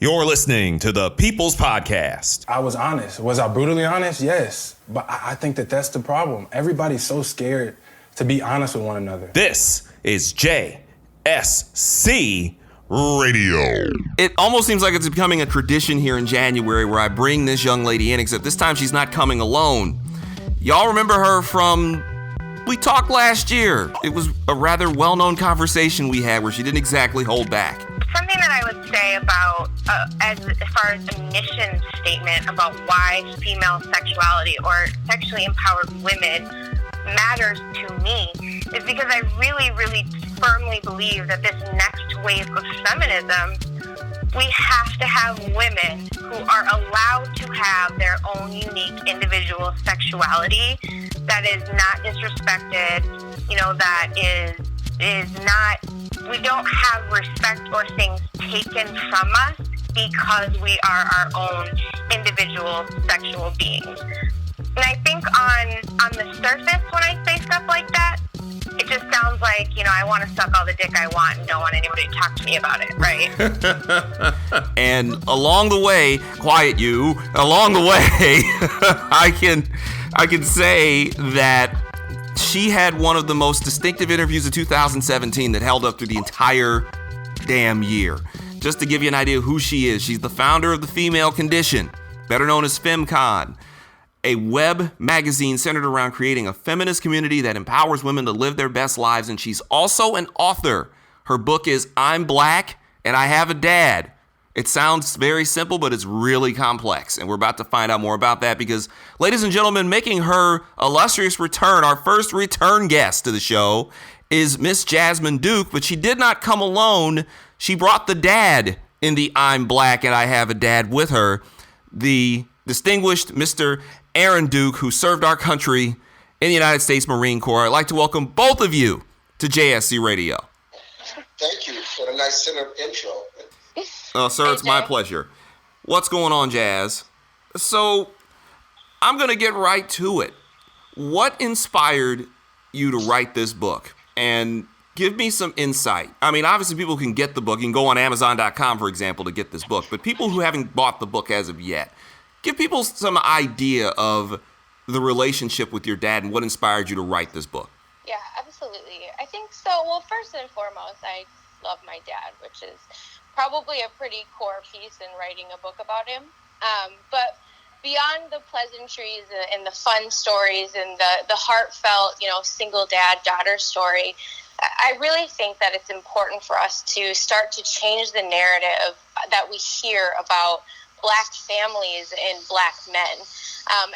You're listening to the People's Podcast. I was honest. Was I brutally honest? Yes. But I think that that's the problem. Everybody's so scared to be honest with one another. This is JSC Radio. It almost seems like it's becoming a tradition here in January where I bring this young lady in, except this time she's not coming alone. Y'all remember her from... We talked last year. It was a rather well-known conversation we had where she didn't exactly hold back. Something that I would say about, as far as a mission statement about why female sexuality or sexually empowered women matters to me is because I really, really firmly believe that this next wave of feminism, we have to have women who are allowed to have their own unique individual sexuality that is not disrespected, that is not, we don't have respect or things taken from us because we are our own individual sexual beings. And I think on the surface when I say stuff like that, it just sounds like, I want to suck all the dick I want and don't want anybody to talk to me about it, right? And along the way, along the way, I can say that she had one of the most distinctive interviews of 2017 that held up through the entire damn year. Just to give you an idea of who she is, she's the founder of The Female Condition, better known as FemCon, a web magazine centered around creating a feminist community that empowers women to live their best lives, and she's also an author. Her book is I'm Black and I Have a Dad. It sounds very simple, but it's really complex, and we're about to find out more about that because, ladies and gentlemen, making her illustrious return, our first return guest to the show, is Miss Jazmine Duke, but she did not come alone. She brought the dad in the I'm Black and I Have a Dad with her, the distinguished Mr. Aaron Duke, who served our country in the United States Marine Corps. I'd like to welcome both of you to JSC Radio. Thank you for the nice intro. Sir, it's my pleasure. What's going on, Jazz? So, I'm going to get right to it. What inspired you to write this book? And give me some insight. I mean, obviously people can get the book. You can go on Amazon.com, for example, to get this book. But people who haven't bought the book as of yet, give people some idea of the relationship with your dad and what inspired you to write this book. Yeah, absolutely. I think so. Well, first and foremost, I love my dad, which is probably a pretty core piece in writing a book about him. But beyond the pleasantries and the fun stories and the heartfelt, single dad-daughter story, I really think that it's important for us to start to change the narrative that we hear about Black families and Black men.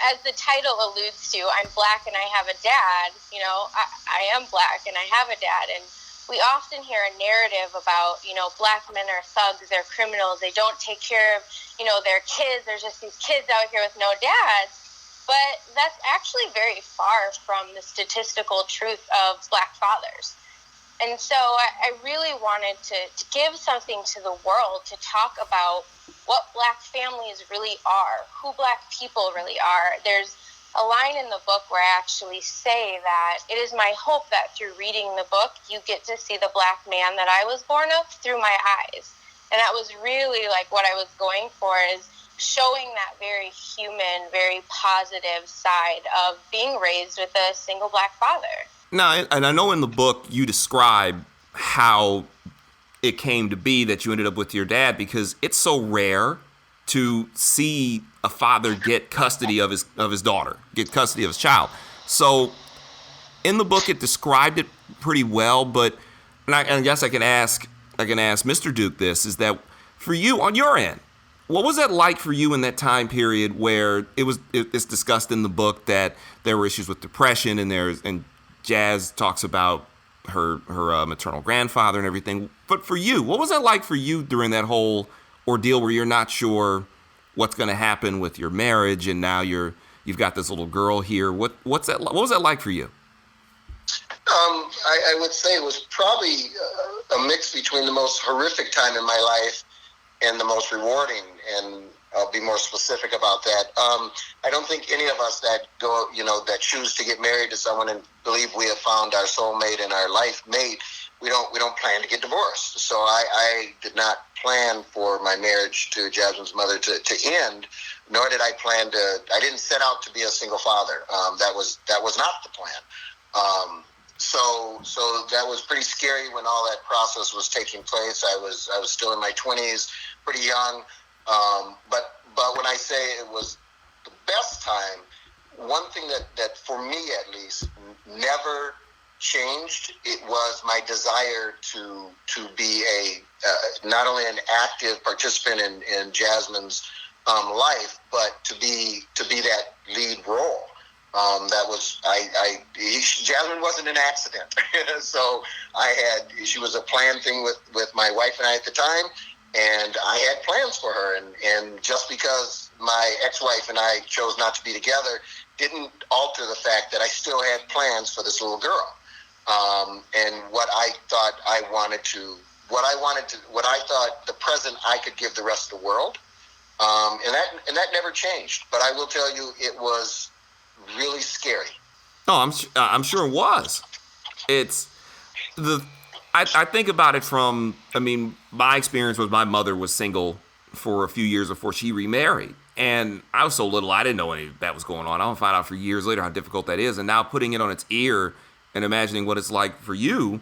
As the title alludes to, I'm Black and I have a dad. I am Black and I have a dad. And we often hear a narrative about, Black men are thugs, they're criminals, they don't take care of, their kids. There's just these kids out here with no dads. But that's actually very far from the statistical truth of Black fathers. And so I really wanted to give something to the world to talk about what Black families really are, who Black people really are. There's a line in the book where I actually say that it is my hope that through reading the book, you get to see the Black man that I was born of through my eyes. And that was really what I was going for, is showing that very human, very positive side of being raised with a single Black father. Now, and I know in the book you describe how it came to be that you ended up with your dad, because it's so rare to see a father get custody of his daughter, get custody of his child. So in the book it described it pretty well, but I guess I can ask Mr. Duke this, is that for you on your end, what was that like for you in that time period where it's discussed in the book that there were issues with depression and Jazz talks about her maternal grandfather and everything. But for you, what was that like for you during that whole ordeal where you're not sure what's going to happen with your marriage, and now you've got this little girl here? What was that like for you? I would say it was probably a mix between the most horrific time in my life and the most rewarding, and I'll be more specific about that. I don't think any of us that that choose to get married to someone and believe we have found our soulmate and our life mate we don't plan to get divorced. So I did not plan for my marriage to Jasmine's mother to end, nor did I plan to. I didn't set out to be a single father. That was not the plan. So that was pretty scary when all that process was taking place. I was still in my 20s, pretty young. But when I say it was the best time, one thing that for me at least never changed, it was my desire to be not only an active participant in Jasmine's life, but to be that lead role. That was Jasmine wasn't an accident. So she was a planned thing with my wife and I at the time, and I had plans for her, and just because my ex-wife and I chose not to be together didn't alter the fact that I still had plans for this little girl. And what I thought the present I could give the rest of the world. And that never changed. But I will tell you, it was really scary. Oh, I'm sure it was. I think about it from, my experience was my mother was single for a few years before she remarried. And I was so little, I didn't know any of that was going on. I found out for years later how difficult that is. And now putting it on its ear and imagining what it's like for you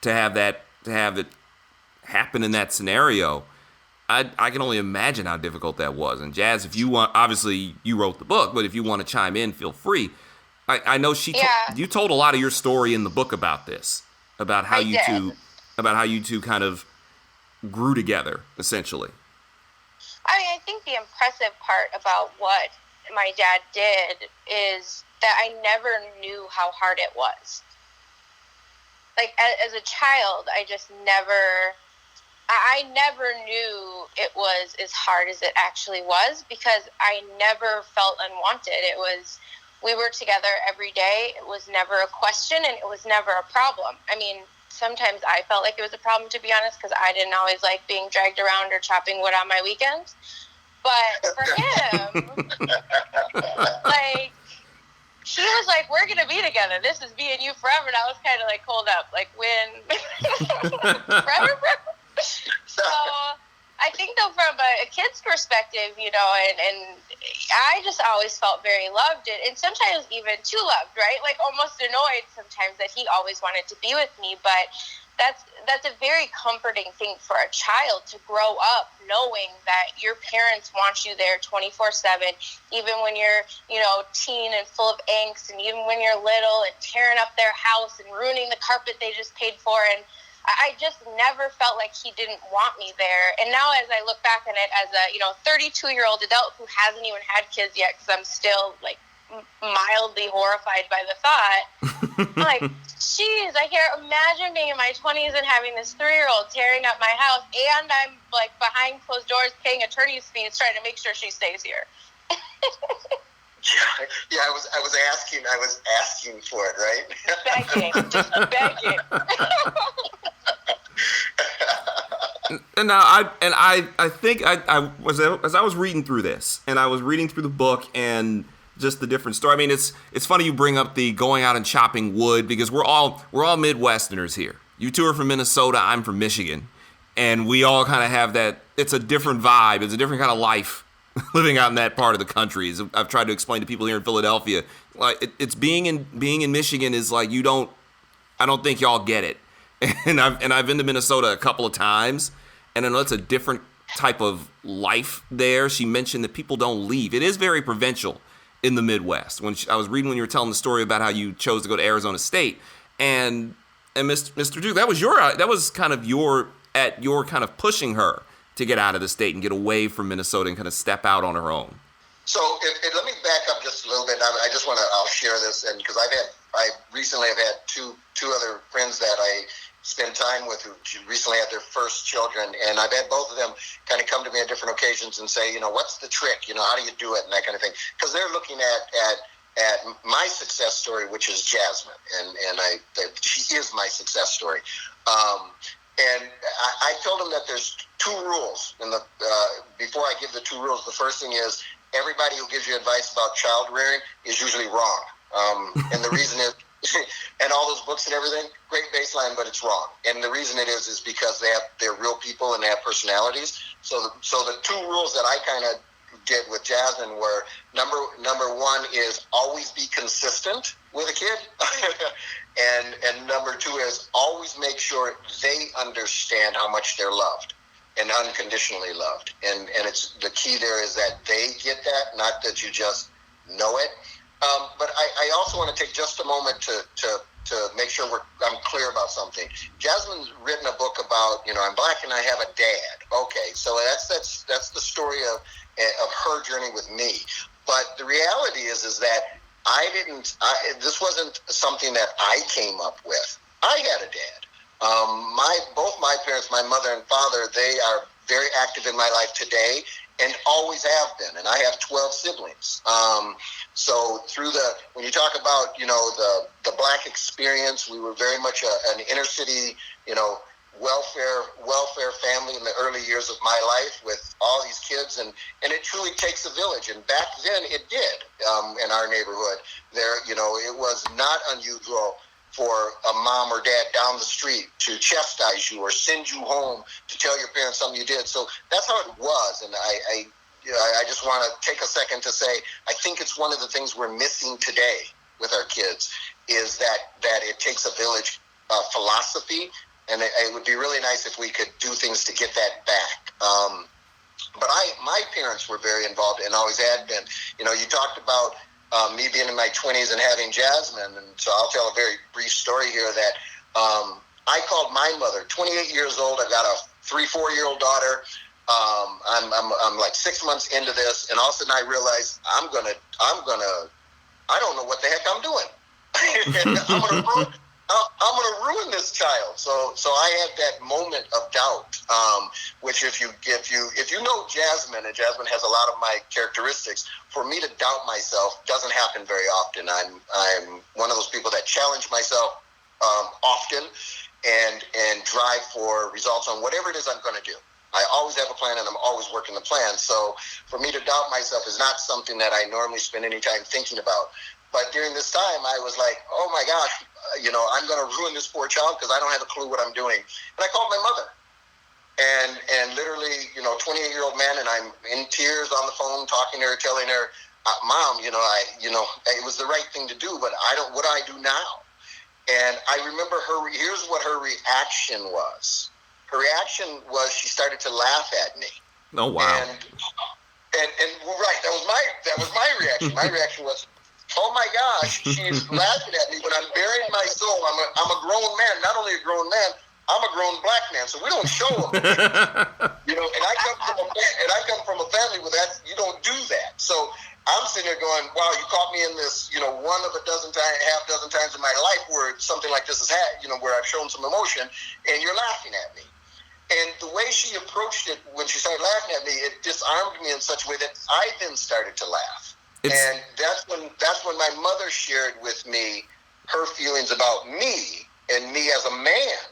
to have it happen in that scenario, I can only imagine how difficult that was. And Jazz, if you want, obviously you wrote the book, but if you want to chime in, feel free. I know you told a lot of your story in the book about this, about how you two kind of grew together, essentially. I think the impressive part about what my dad did is that I never knew how hard it was. Like, as a child, I never knew it was as hard as it actually was, because I never felt unwanted. We were together every day. It was never a question, and it was never a problem. Sometimes I felt like it was a problem, to be honest, because I didn't always like being dragged around or chopping wood on my weekends. But for him, he was like, we're going to be together. This is me and you forever. And I was kind of like, hold up, when? Forever? So I think, though, from a kid's perspective, and I just always felt very loved, and sometimes even too loved, right? Like, almost annoyed sometimes that he always wanted to be with me. But that's a very comforting thing for a child, to grow up knowing that your parents want you there 24/7, even when you're, teen and full of angst, and even when you're little and tearing up their house and ruining the carpet they just paid for. And I just never felt like he didn't want me there. And now, as I look back on it as a 32-year-old adult who hasn't even had kids yet, because I'm still mildly horrified by the thought, I'm like, geez, I can't imagine being in my 20s and having this 3-year-old tearing up my house, and I'm behind closed doors paying attorney's fees trying to make sure she stays here. Yeah, I was asking for it, right? Begging, just begging. And now I think I was, as I was reading through this, and I was reading through the book and just the different story. It's funny you bring up the going out and chopping wood, because we're all Midwesterners here. You two are from Minnesota, I'm from Michigan, and we all kind of have that. It's a different vibe. It's a different kind of life living out in that part of the country. As I've tried to explain to people here in Philadelphia, it's being in Michigan is like I don't think y'all get it. And I've been to Minnesota a couple of times, and I know it's a different type of life there. She mentioned that people don't leave. It is very provincial in the Midwest. I was reading when you were telling the story about how you chose to go to Arizona State, and Mr. Duke, that was kind of your kind of pushing her to get out of the state and get away from Minnesota and kind of step out on her own. So let me back up just a little bit. I'll share this, and because I recently have had two other friends that I spend time with who recently had their first children, and I've had both of them kind of come to me on different occasions and say, what's the trick? How do you do it, and that kind of thing, because they're looking at my success story, which is Jasmine, and she is my success story. And I told them that there's 2 rules. Before I give the 2 rules, the first thing is everybody who gives you advice about child rearing is usually wrong. And the reason is and all those books and everything, great baseline, but it's wrong. And the reason it is because they're real people and they have personalities. So the two rules that I kind of did with Jasmine were number one is always be consistent with a kid, and number two is always make sure they understand how much they're loved and unconditionally loved. And it's the key there is that they get that, not that you just know it. But I also want to take just a moment to make sure I'm clear about something. Jasmine's written a book about, I'm Black and I have a dad. Okay, so that's the story of her journey with me. But the reality is that this wasn't something that I came up with. I had a dad. Both my parents, my mother and father, they are very active in my life today and always have been. And I have 12 siblings. So when you talk about, the Black experience, we were very much an inner city, welfare family in the early years of my life with all these kids, and it truly takes a village. And back then it did in our neighborhood. There, it was not unusual for a mom or dad down the street to chastise you or send you home to tell your parents something you did. So that's how it was. And I just want to take a second to say, I think it's one of the things we're missing today with our kids is that it takes a village philosophy. And it would be really nice if we could do things to get that back. But my parents were very involved and always had been. You talked about me being in my 20s and having Jasmine. And so I'll tell a very brief story here that I called my mother, 28 years old. I've got a 3-4-year-old daughter. I'm like 6 months into this. And all of a sudden I realized I don't know what the heck I'm doing. I'm going to ruin this child. So I had that moment of doubt, which if you know Jasmine, and Jasmine has a lot of my characteristics, for me to doubt myself doesn't happen very often. I'm one of those people that challenge myself often and drive for results on whatever it is I'm going to do. I always have a plan and I'm always working the plan. So for me to doubt myself is not something that I normally spend any time thinking about. But during this time, I was like, oh my gosh, I'm going to ruin this poor child because I don't have a clue what I'm doing. And I called my mother. And literally, 28-year-old man, and I'm in tears on the phone talking to her, telling her, Mom, it was the right thing to do, but what do I do now? And I remember here's what her reaction was. Her reaction was she started to laugh at me. Oh, wow. And right, that was my reaction. My reaction was, oh my gosh, she's laughing at me when I'm burying my soul. I'm a grown man. Not only a grown man, I'm a grown Black man. So we don't show them. And I come from a family where you don't do that. So I'm sitting there going, wow, you caught me in this, one of half dozen times in my life where something like this has where I've shown some emotion, and you're laughing at me. And the way she approached it when she started laughing at me, it disarmed me in such a way that I then started to laugh. And that's when my mother shared with me her feelings about me and me as a man.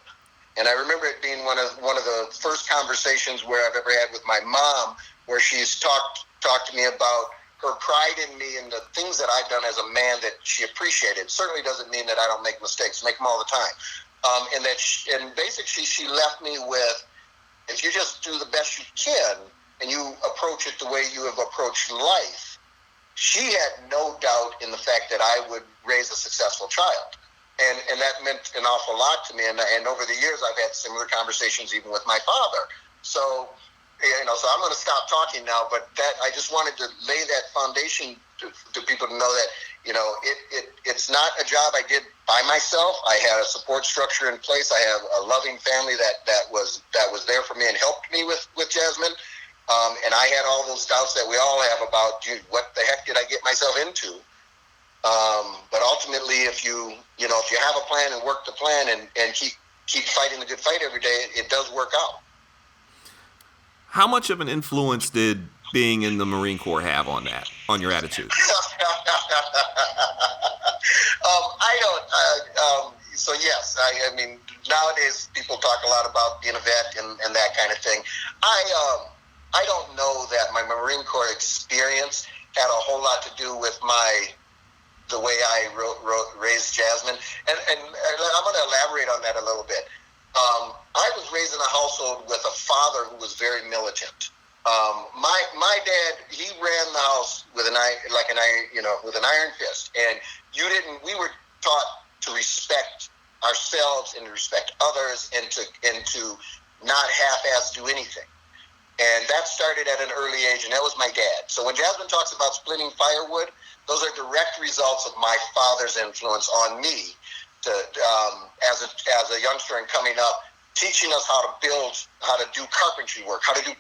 And I remember it being one of the first conversations where I've ever had with my mom, where she's talked to me about her pride in me and the things that I've done as a man that she appreciated. Certainly doesn't mean that I don't make mistakes, make them all the time. And basically she left me with, if you just do the best you can and you approach it the way you have approached life, she had no doubt in the fact that I would raise a successful child. And that meant an awful lot to me. And over the years, I've had similar conversations even with my father. So, so I'm going to stop talking now, but I just wanted to lay that foundation to people to know that, it's not a job I did by myself. I had a support structure in place. I have a loving family that was there for me and helped me with Jasmine. And I had all those doubts that we all have about, dude, what the heck did I get myself into? But ultimately, if you have a plan and work the plan and keep fighting the good fight every day, it does work out. How much of an influence did being in the Marine Corps have on your attitude? So yes, I mean, nowadays people talk a lot about being a vet and that kind of thing. I don't know that my Marine Corps experience had a whole lot to do with my the way I raised Jasmine, and I'm going to elaborate on that a little bit. I was raised in a household with a father who was very militant. My dad, he ran the house with an iron fist, and we were taught to respect ourselves and to respect others, and to not half-ass do anything. And that started at an early age, and that was my dad. So when Jasmine talks about splitting firewood, those are direct results of my father's influence on me as a youngster and coming up, teaching us how to build, how to do carpentry work, how to do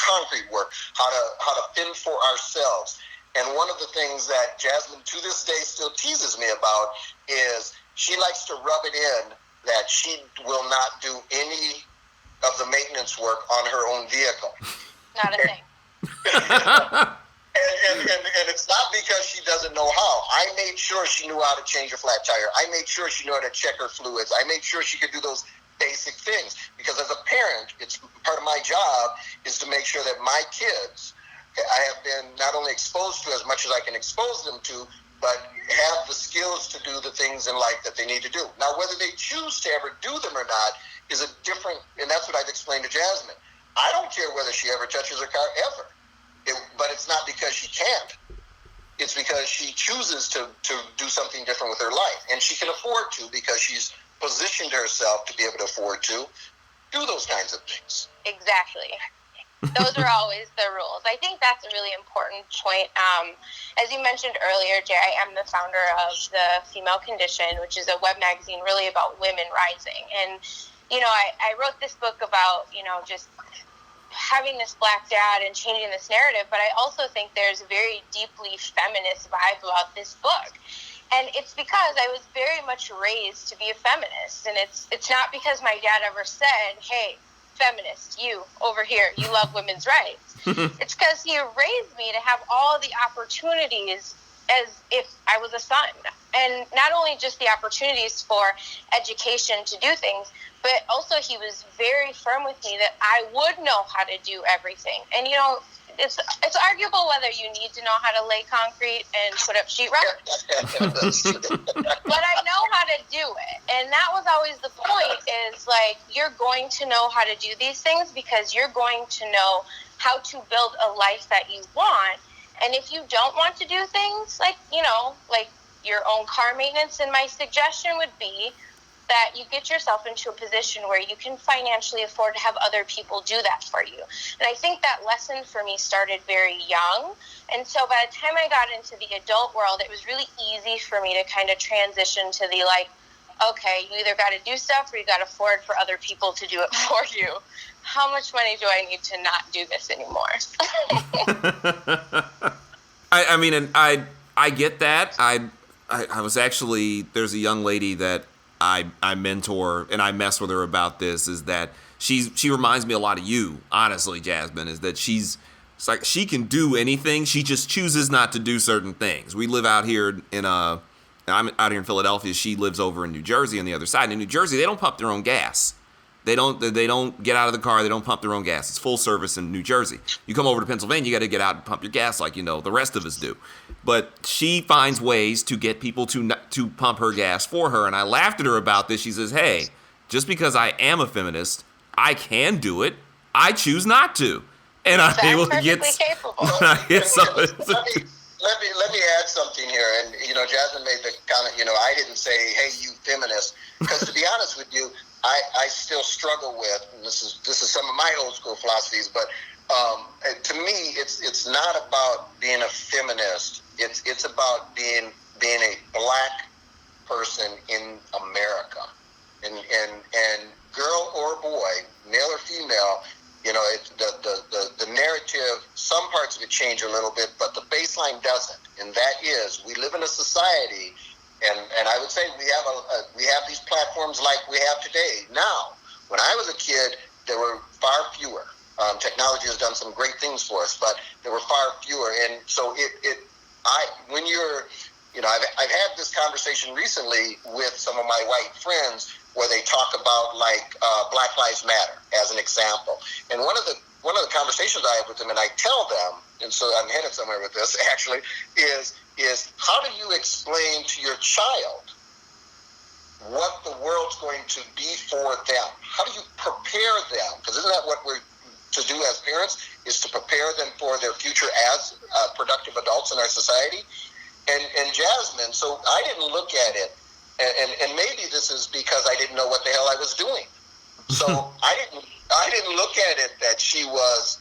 concrete work, how to fend for ourselves. And one of the things that Jasmine to this day still teases me about is she likes to rub it in that she will not do any of the maintenance work on her own vehicle. Not a thing. And it's not because she doesn't know how. I made sure she knew how to change a flat tire. I made sure she knew how to check her fluids. I made sure she could do those basic things. Because as a parent, it's part of my job is to make sure that my kids, I have been not only exposed to as much as I can expose them to, but have the skills to do the things in life that they need to do. Now, whether they choose to ever do them or not is a different, and that's what I've explained to Jasmine. I don't care whether she ever touches her car, ever. But it's not because she can't. It's because she chooses to do something different with her life. And she can afford to because she's positioned herself to be able to afford to do those kinds of things. Exactly. Those are always the rules. I think that's a really important point. As you mentioned earlier, Jay, I am the founder of The Female Condition, which is a web magazine really about women rising. And, I wrote this book about, just having this black dad and changing this narrative, but I also think there's a very deeply feminist vibe about this book. And it's because I was very much raised to be a feminist. And it's not because my dad ever said, hey, feminist, you over here, you love women's rights. It's because he raised me to have all the opportunities as if I was a son. And not only just the opportunities for education to do things, but also he was very firm with me that I would know how to do everything. And, it's arguable whether you need to know how to lay concrete and put up sheetrock. But I know how to do it. And that was always the point is, you're going to know how to do these things because you're going to know how to build a life that you want. And if you don't want to do things like your own car maintenance, then my suggestion would be that you get yourself into a position where you can financially afford to have other people do that for you. And I think that lesson for me started very young. And so by the time I got into the adult world, it was really easy for me to kind of transition to the okay, you either got to do stuff or you got to afford for other people to do it for you. How much money do I need to not do this anymore? I mean, and I get that. I was actually, there's a young lady that I mentor and I mess with her about this, is that she reminds me a lot of you, honestly, Jasmine, is that it's like she can do anything. She just chooses not to do certain things. We live out here I'm out here in Philadelphia. She lives over in New Jersey on the other side. In New Jersey, they don't pump their own gas. They don't get out of the car. They don't pump their own gas. It's full service in New Jersey. You come over to Pennsylvania, you got to get out and pump your gas like, the rest of us do. But she finds ways to get people to pump her gas for her. And I laughed at her about this. She says, hey, just because I am a feminist, I can do it. I choose not to. And I'm able to get capable. Let me add something here. And, Jasmine made the comment, I didn't say, hey, you feminist. Because to be honest with you, I still struggle with, and this is some of my old school philosophies, but to me, it's not about being a feminist. It's about being a black person in America, and girl or boy, male or female. The narrative. Some parts of it change a little bit, but the baseline doesn't, and that is we live in a society. And I would say we have these platforms like we have today. Now, when I was a kid, there were far fewer. Technology has done some great things for us, but there were far fewer. And so I've had this conversation recently with some of my white friends where they talk about Black Lives Matter as an example. And one of the one of the conversations I have with them, and I tell them, and so I'm headed somewhere with this actually, is how do you explain to your child what the world's going to be for them? How do you prepare them? Because isn't that what we're to do as parents, is to prepare them for their future as productive adults in our society? And Jasmine, so I didn't look at it, and maybe this is because I didn't know what the hell I was doing. So I didn't look at it that she was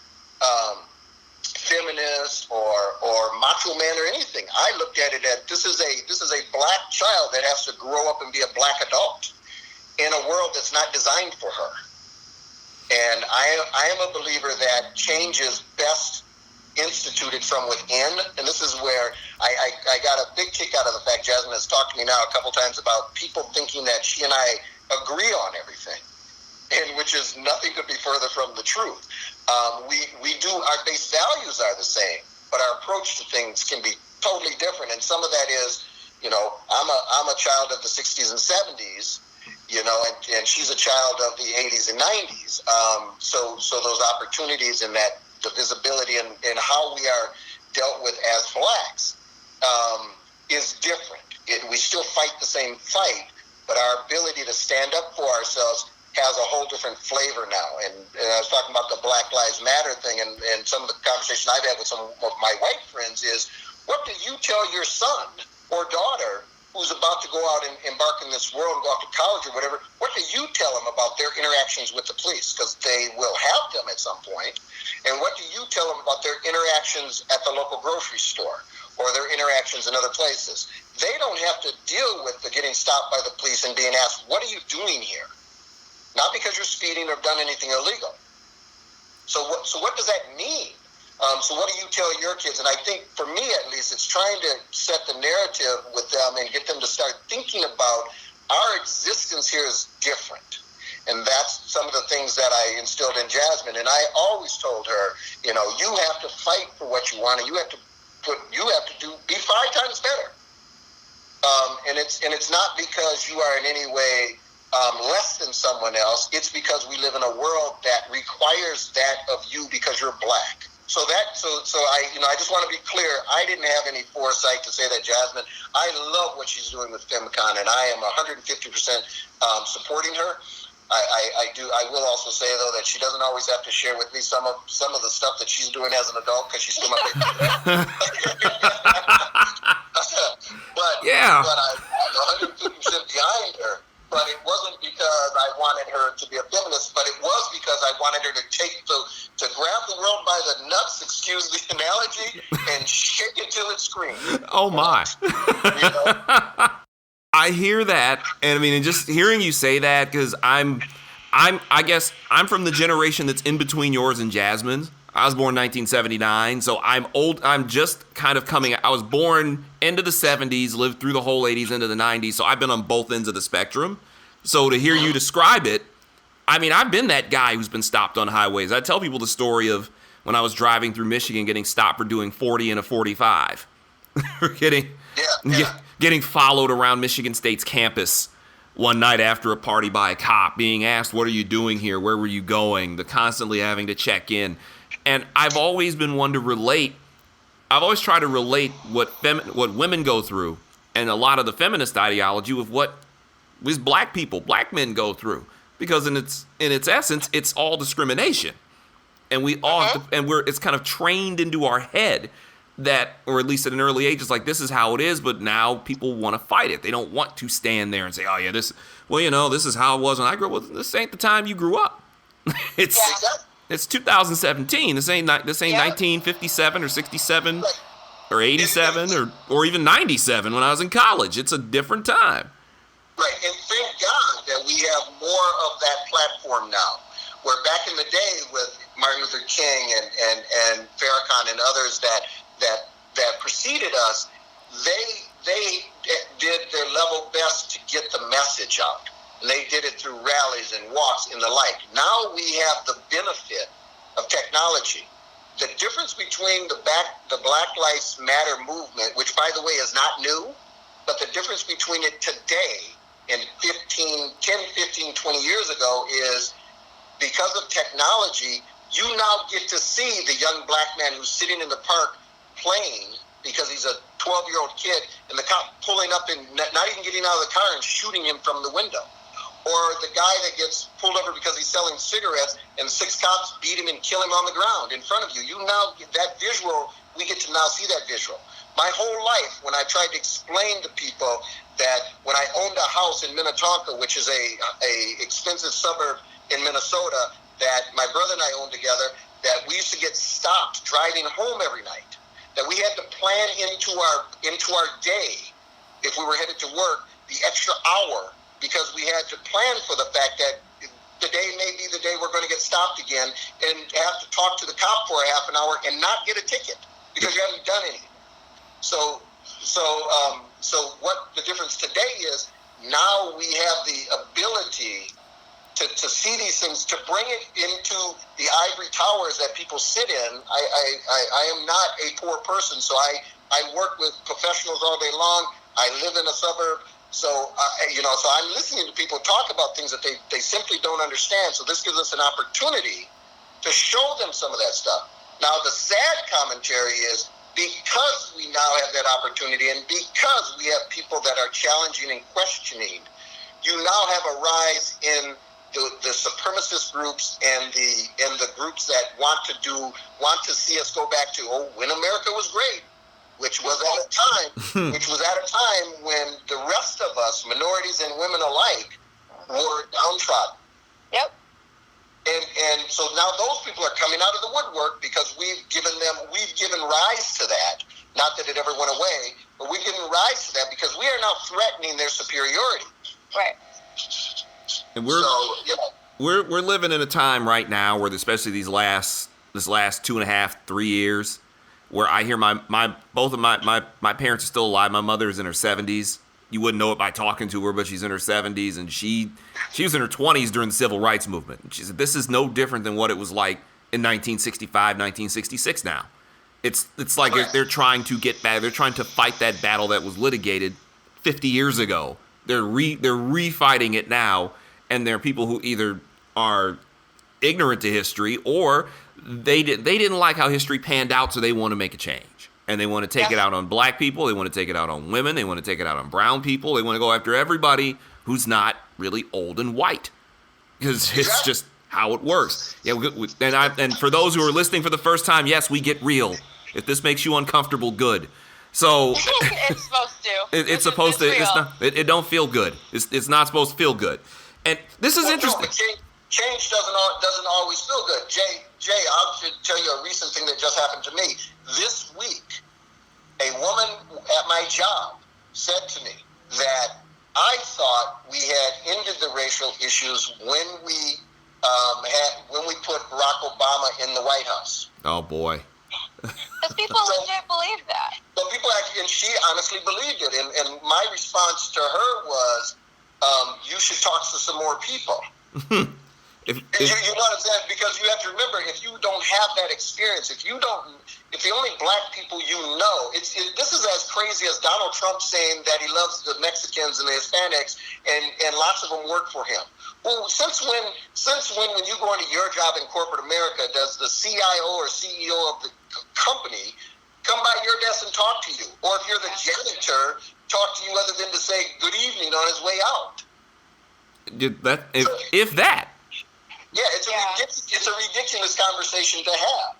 feminist or macho man or anything. I looked at it as this is a black child that has to grow up and be a black adult in a world that's not designed for her. And I am a believer that change is best instituted from within, and this is where I got a big kick out of the fact Jasmine has talked to me now a couple times about people thinking that she and I agree on everything, and which is nothing could be further from the truth. We do, our base values are the same, but our approach to things can be totally different, and some of that is, you know, I'm a child of the 60s and 70s, you know, and she's a child of the 80s and 90s. So those opportunities and that the visibility and how we are dealt with as blacks is different. We still fight the same fight, but our ability to stand up for ourselves has a whole different flavor now. And I was talking about the Black Lives Matter thing, and some of the conversation I've had with some of my white friends is, what do you tell your son or daughter who's about to go out and embark in this world and go off to college or whatever? What do you tell them about their interactions with the police? Because they will have them at some point. And what do you tell them about their interactions at the local grocery store or their interactions in other places? They don't have to deal with the getting stopped by the police and being asked, what are you doing here? Not because you're speeding or done anything illegal. So what does that mean? So what do you tell your kids? And I think, for me at least, it's trying to set the narrative with them and get them to start thinking about our existence here is different. And that's some of the things that I instilled in Jasmine. And I always told her, you know, you have to fight for what you want, and you have to be 5 times better. And it's not because you are in any way less than someone else. It's because we live in a world that requires that of you because you're black. So I just want to be clear. I didn't have any foresight to say that Jasmine. I love what she's doing with FemCon, and I am 150% supporting her. I do. I will also say though that she doesn't always have to share with me some of the stuff that she's doing as an adult because she's still my baby. But I'm 150% behind her. But it wasn't because I wanted her to be a feminist, but it was because I wanted her to grab the world by the nuts, excuse the analogy, and shake it till it screams. Oh my. You know? I hear that, and I mean, and just hearing you say that, because I guess I'm from the generation that's in between yours and Jasmine's. I was born 1979, so I'm old. I'm just kind of coming. I was born into the 70s, lived through the whole 80s into the 90s, so I've been on both ends of the spectrum. So to hear you describe it, I mean, I've been that guy who's been stopped on highways. I tell people the story of when I was driving through Michigan, getting stopped for doing 40 and a 45, or getting followed around Michigan State's campus one night after a party by a cop, being asked, "What are you doing here? Where were you going?" The constantly having to check in. And I've always been one to relate. I've always tried to relate what women go through and a lot of the feminist ideology with what black men go through. Because in its essence, it's all discrimination. And it's kind of trained into our head that, or at least at an early age, it's like, this is how it is, but now people want to fight it. They don't want to stand there and say, oh yeah, this is how it was when I grew up. Well, this ain't the time you grew up. It's 2017. This ain't 1957 or 67 or 87 or even 97 when I was in college. It's a different time. Right, and thank God that we have more of that platform now. Where back in the day with Martin Luther King and Farrakhan and others that preceded us, they did their level best to get the message out. And they did it through rallies and walks and the like. Now we have the benefit of technology. The difference between the Black Lives Matter movement, which by the way is not new, but the difference between it today and 10, 15, 20 years ago is because of technology, you now get to see the young black man who's sitting in the park playing because he's a 12-year-old kid, and the cop pulling up and not even getting out of the car and shooting him from the window. Or the guy that gets pulled over because he's selling cigarettes and 6 cops beat him and kill him on the ground in front of you. You now get that visual, we get to now see that visual. My whole life, when I tried to explain to people that when I owned a house in Minnetonka, which is a expensive suburb in Minnesota, that my brother and I owned together, that we used to get stopped driving home every night, that we had to plan into our day, if we were headed to work, the extra hour, because we had to plan for the fact that the day may be the day we're going to get stopped again and have to talk to the cop for a half an hour and not get a ticket because you haven't done anything. So what the difference today is, now we have the ability to see these things, to bring it into the ivory towers that people sit in. I am not a poor person, so I work with professionals all day long. I live in a suburb. So, so I'm listening to people talk about things that they simply don't understand. So this gives us an opportunity to show them some of that stuff. Now, the sad commentary is, because we now have that opportunity and because we have people that are challenging and questioning, you now have a rise in the supremacist groups and the groups that want to see us go back to, when America was great. Which was at a time when the rest of us, minorities and women alike, were downtrodden. Yep. And so now those people are coming out of the woodwork because we've given rise to that. Not that it ever went away, but we've given rise to that because we are now threatening their superiority. Right. And we're living in a time right now where, especially this last 2.5, 3 years, where I hear both of my parents are still alive. My mother is in her 70s. You wouldn't know it by talking to her, but she's in her 70s, and she was in her 20s during the civil rights movement. And she said, this is no different than what it was like in 1965, 1966 now. It's like they're trying to get back. They're trying to fight that battle that was litigated 50 years ago. They're refighting it now, and there are people who either are ignorant to history or they didn't like how history panned out, so they want to make a change. And they want to take it out on black people. They want to take it out on women. They want to take it out on brown people. They want to go after everybody who's not really old and white, because it's just how it works. Yeah, and for those who are listening for the first time, yes, we get real. If this makes you uncomfortable, good. So it's supposed to. It's supposed to. It's not. It don't feel good. It's not supposed to feel good. And this is interesting. Change doesn't always feel good. Jay, I'll tell you a recent thing that just happened to me. This week, a woman at my job said to me that I thought we had ended the racial issues when we put Barack Obama in the White House. Oh boy. Because people legit believe that. So people actually, and she honestly believed it. And my response to her was, you should talk to some more people. You know what I'm saying? Because you have to remember, if you don't have that experience, if the only black people you know, this is as crazy as Donald Trump saying that he loves the Mexicans and the Hispanics, and lots of them work for him. Well, since when when you go into your job in corporate America, does the CIO or CEO of the company come by your desk and talk to you? Or if you're the janitor, talk to you other than to say good evening on his way out? If that. Yeah, it's a ridiculous conversation to have.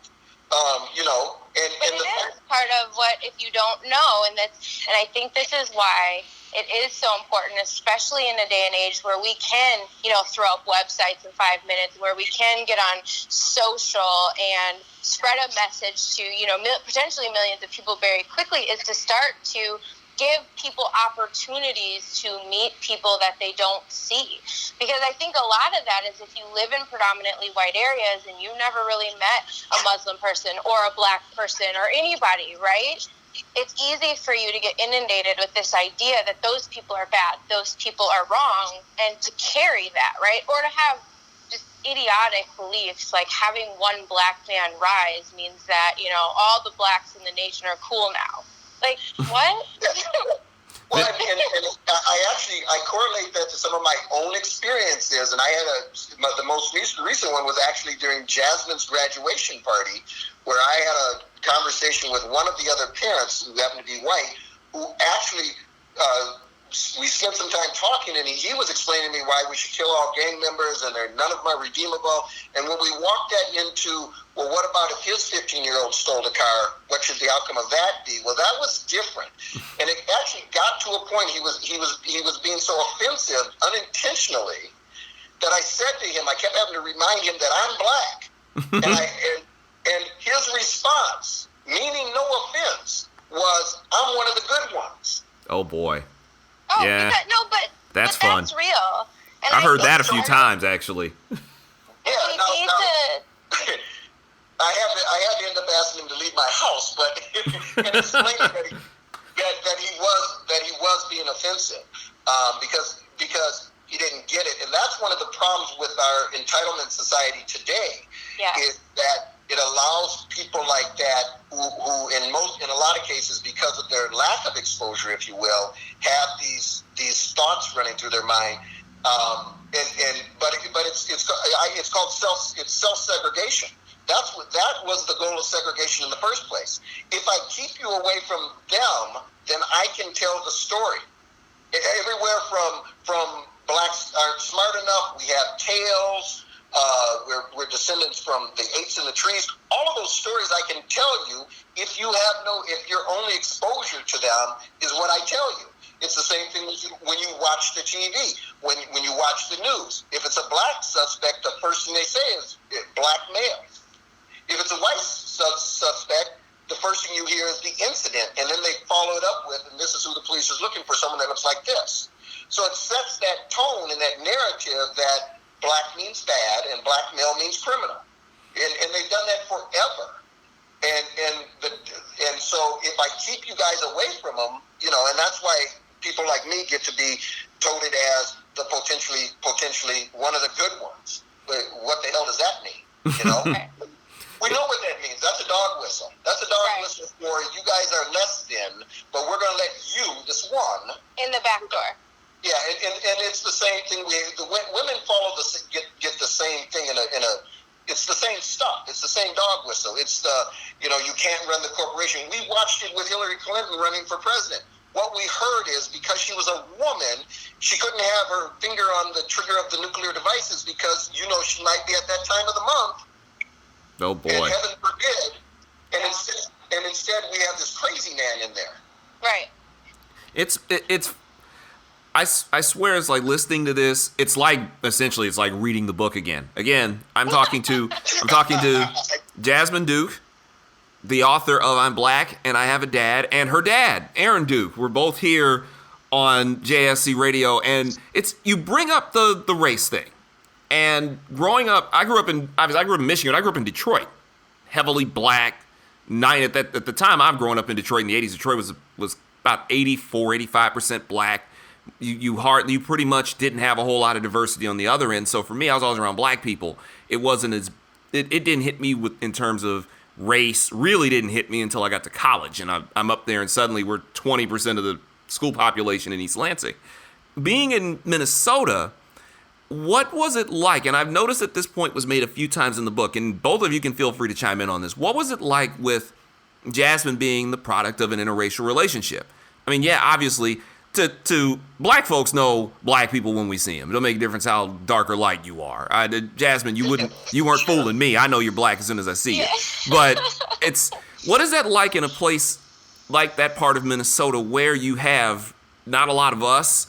And it is part of what, if you don't know, and I think this is why it is so important, especially in a day and age where we can, throw up websites in 5 minutes, where we can get on social and spread a message to, potentially millions of people very quickly, is to start to give people opportunities to meet people that they don't see. Because I think a lot of that is, if you live in predominantly white areas and you never really met a Muslim person or a black person or anybody, right? It's easy for you to get inundated with this idea that those people are bad, those people are wrong, and to carry that, right? Or to have just idiotic beliefs like having one black man rise means that, all the blacks in the nation are cool now. Like, what? Well, and I correlate that to some of my own experiences, and I had the most recent one was actually during Jasmine's graduation party, where I had a conversation with one of the other parents who happened to be white, who actually we spent some time talking, and he was explaining to me why we should kill all gang members and none of them are redeemable. And when we walked that into, well, what about if his 15-year-old stole the car? What should the outcome of that be? Well, that was different, and it actually got to a point he was being so offensive unintentionally that I said to him, I kept having to remind him that I'm black, and his response, meaning no offense, was, "I'm one of the good ones." Oh boy. Oh, Yeah. but That's but fun. That's real. And I've heard that a few times, actually. Yeah, I had to end up asking him to leave my house, but and explaining that he was being offensive because he didn't get it, and that's one of the problems with our entitlement society today. Yeah. Is that it allows people like that who in a lot of cases, because of their lack of exposure, if you will, have these thoughts running through their mind. But it's called self-segregation. That was the goal of segregation in the first place. If I keep you away from them, then I can tell the story. Everywhere from blacks aren't smart enough, we have tales. We're descendants from the apes in the trees. All of those stories I can tell you if your only exposure to them is what I tell you. It's the same thing when you watch the TV, when you watch the news. If it's a black suspect, the first thing they say is black male. If it's a white suspect, the first thing you hear is the incident, and then they follow it up with, and this is who the police is looking for, someone that looks like this. So it sets that tone and that narrative that black means bad and black male means criminal, and they've done that forever. And so if I keep you guys away from them, and that's why people like me get to be touted as the potentially one of the good ones. But what the hell does that mean? We know what that means. That's a dog whistle. That's a dog whistle for you guys are less than, but we're going to let you, this one, in the back door. Yeah, and it's the same thing. The women follow get the same thing in a. It's the same stuff. It's the same dog whistle. It's the you can't run the corporation. We watched it with Hillary Clinton running for president. What we heard is because she was a woman, she couldn't have her finger on the trigger of the nuclear devices because she might be at that time of the month. Oh boy! And heaven forbid. And instead we have this crazy man in there. Right. It's. I swear it's like listening to this. It's like essentially it's like reading the book again. I'm talking to Jazmine Duke, the author of I'm Black and I Have a Dad, and her dad, Aaron Duke. We're both here on JSC Radio, and you bring up the race thing. And growing up, I grew up in Michigan. I grew up in Detroit, heavily black. At the time I'm growing up in Detroit in the 80s, Detroit was about 85% black. You pretty much didn't have a whole lot of diversity on the other end. So for me, I was always around black people. It didn't hit me in terms of race. Really didn't hit me until I got to college, and I'm up there, and suddenly we're 20% of the school population in East Lansing. Being in Minnesota, what was it like? And I've noticed that this point was made a few times in the book, and both of you can feel free to chime in on this. What was it like with Jasmine being the product of an interracial relationship? I mean, yeah, obviously. To black folks know black people when we see them. It don't make a difference how dark or light you are. Jasmine, you weren't fooling me. I know you're black as soon as I see you. But what is that like in a place like that part of Minnesota where you have not a lot of us,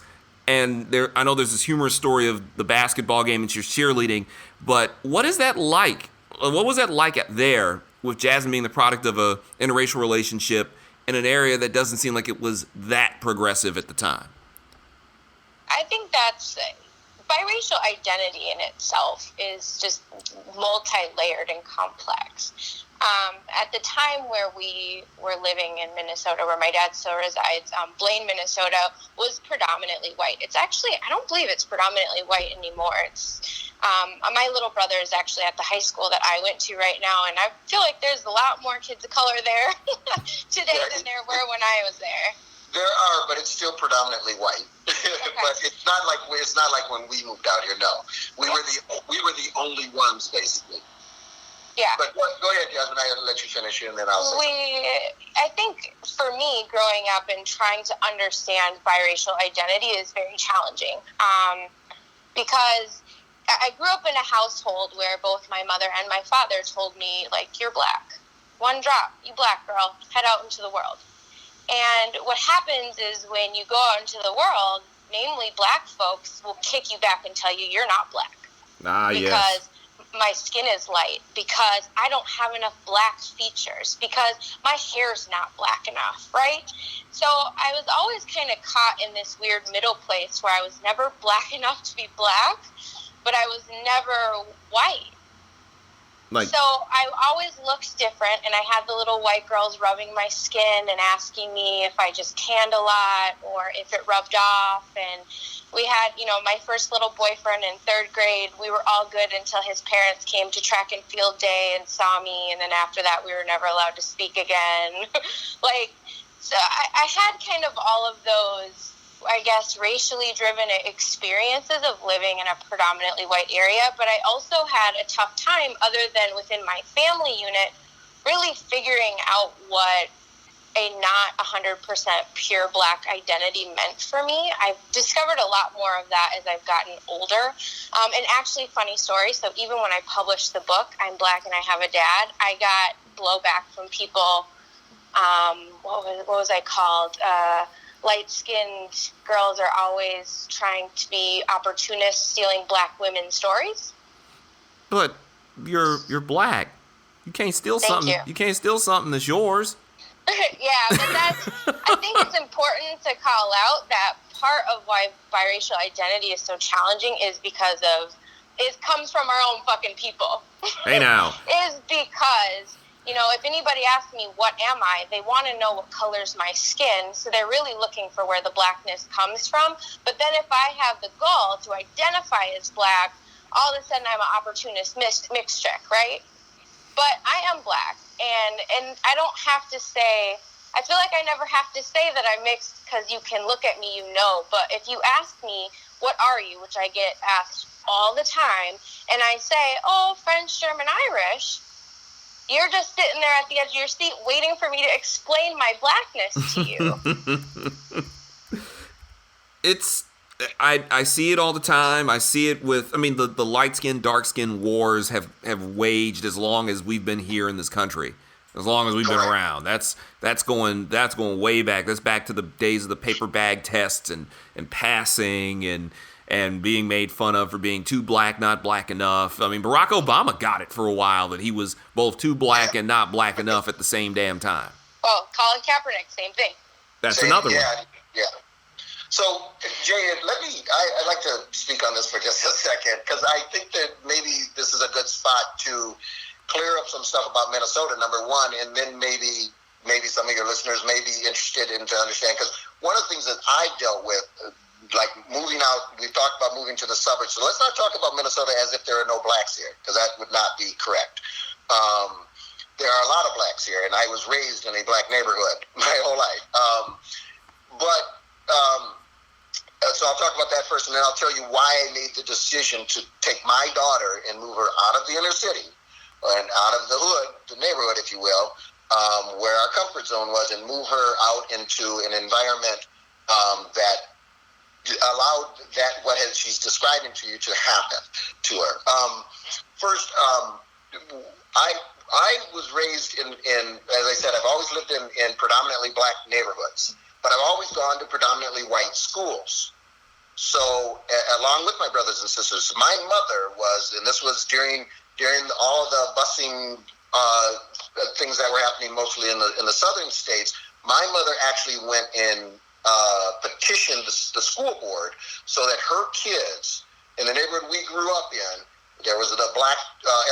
and I know there's this humorous story of the basketball game and you're cheerleading, but what is that like? What was that like there with Jasmine being the product of a interracial relationship in an area that doesn't seem like it was that progressive at the time? I think that's biracial identity in itself is just multi-layered and complex. At the time where we were living in Minnesota, where my dad still resides, Blaine, Minnesota, was predominantly white. It's actually, I don't believe it's predominantly white anymore. It's my little brother is actually at the high school that I went to right now, and I feel like there's a lot more kids of color there today than there were when I was there. There are, but it's still predominantly white. But it's not like when we moved out here. No, we were the only ones basically. Yeah. But go ahead, Jasmine. I'll let you finish and then I'll say. I think for me, growing up and trying to understand biracial identity is very challenging. Because I grew up in a household where both my mother and my father told me, like, you're black. One drop, you black girl, head out into the world. And what happens is when you go out into the world, namely black folks will kick you back and tell you you're not black. Because my skin is light, because I don't have enough black features, because my hair's not black enough, right? So I was always kind of caught in this weird middle place where I was never black enough to be black, but I was never white. So I always looked different, and I had the little white girls rubbing my skin and asking me if I just tanned a lot or if it rubbed off. And we had, my first little boyfriend in 3rd grade. We were all good until his parents came to track and field day and saw me, and then after that we were never allowed to speak again. So I had kind of all of those, I guess, racially driven experiences of living in a predominantly white area, but I also had a tough time, other than within my family unit, really figuring out what a not 100% pure black identity meant for me. I've discovered a lot more of that as I've gotten older. And actually, funny story, so even when I published the book, I'm Black and I Have a Dad, I got blowback from people, what was I called? Light-skinned girls are always trying to be opportunists, stealing black women's stories. But you're black. You can't steal something. You can't steal something that's yours. Yeah, but I think it's important to call out that part of why biracial identity is so challenging is because it comes from our own fucking people. Hey now. Is because, if anybody asks me, what am I, they want to know what colors my skin, so they're really looking for where the blackness comes from. But then if I have the gall to identify as black, all of a sudden I'm an opportunist mixed chick, right? But I am black, and I don't have to say, I feel like I never have to say that I'm mixed because you can look at me, but if you ask me, what are you, which I get asked all the time, and I say, French, German, Irish, you're just sitting there at the edge of your seat waiting for me to explain my blackness to you. I see it all the time. I see it with, the light skin, dark skin wars have waged as long as we've been here in this country, as long as we've been around. That's going way back. That's back to the days of the paper bag tests and passing and being made fun of for being too black, not black enough. Barack Obama got it for a while that he was both too black and not black enough at the same damn time. Well, Colin Kaepernick, same thing. That's another one. Yeah. So, Jay, I'd like to speak on this for just a second, because I think that maybe this is a good spot to clear up some stuff about Minnesota, number one, and then maybe some of your listeners may be interested in to understand, because one of the things that I dealt with, like moving out, we talked about moving to the suburbs, so let's not talk about Minnesota as if there are no blacks here, because that would not be correct. There are a lot of blacks here, and I was raised in a black neighborhood my whole life. So I'll talk about that first, and then I'll tell you why I made the decision to take my daughter and move her out of the inner city and out of the hood, the neighborhood, if you will, where our comfort zone was, and move her out into an environment that allowed what she's describing to you to happen to her. First, I was raised in, as I said, I've always lived in predominantly black neighborhoods, but I've always gone to predominantly white schools. So, along with my brothers and sisters, my mother was, and this was during all the busing things that were happening mostly in the southern states. My mother actually went and petitioned the school board so that her kids in the neighborhood we grew up in, there was the black